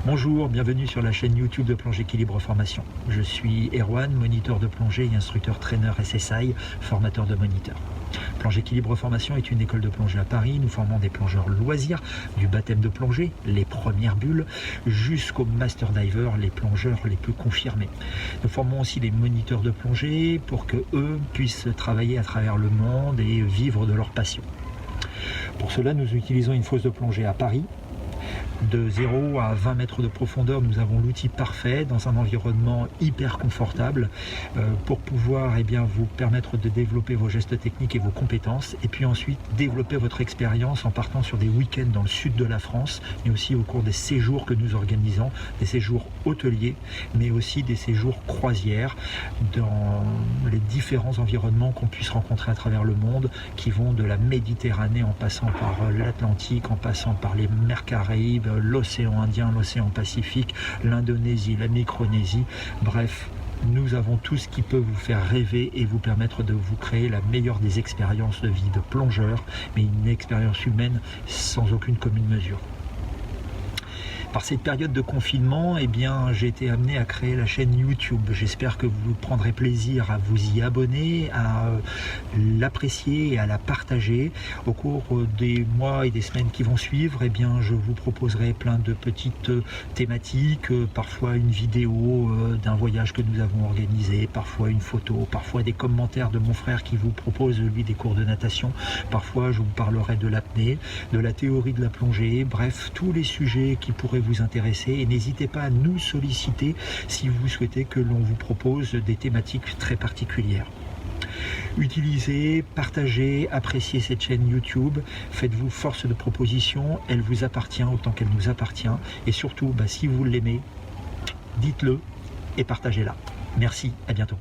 Bonjour, bienvenue sur la chaîne YouTube de Plonge Équilibre Formation. Je suis Erwan, moniteur de plongée et instructeur traîneur SSI, formateur de moniteurs. Plonge Équilibre Formation est une école de plongée à Paris. Nous formons des plongeurs loisirs, du baptême de plongée, les premières bulles, jusqu'aux master divers, les plongeurs les plus confirmés. Nous formons aussi des moniteurs de plongée pour que eux puissent travailler à travers le monde et vivre de leur passion. Pour cela, nous utilisons une fosse de plongée à Paris. De 0 à 20 mètres de profondeur, nous avons l'outil parfait dans un environnement hyper confortable pour pouvoir vous permettre de développer vos gestes techniques et vos compétences, et puis ensuite développer votre expérience en partant sur des week-ends dans le sud de la France, mais aussi au cours des séjours que nous organisons, des séjours hôteliers, mais aussi des séjours croisières dans les différents environnements qu'on puisse rencontrer à travers le monde, qui vont de la Méditerranée en passant par l'Atlantique, en passant par les mers Caraïbes, l'océan Indien, l'océan Pacifique, l'Indonésie, la Micronésie, bref. Nous avons tout ce qui peut vous faire rêver et vous permettre de vous créer la meilleure des expériences de vie de plongeur, mais une expérience humaine sans aucune commune mesure. Par cette période de confinement, j'ai été amené à créer la chaîne YouTube. J'espère que vous prendrez plaisir à vous y abonner, à l'apprécier et à la partager. Au cours des mois et des semaines qui vont suivre, je vous proposerai plein de petites thématiques, parfois une vidéo d'un voyage que nous avons organisé, parfois une photo, parfois des commentaires de mon frère qui vous propose lui des cours de natation. Parfois je vous parlerai de l'apnée, de la théorie de la plongée, bref, tous les sujets qui pourraient vous intéresser, et n'hésitez pas à nous solliciter si vous souhaitez que l'on vous propose des thématiques très particulières. Utilisez, partagez, appréciez cette chaîne YouTube, faites-vous force de proposition, elle vous appartient autant qu'elle nous appartient, et surtout, si vous l'aimez, dites-le et partagez-la. Merci, à bientôt.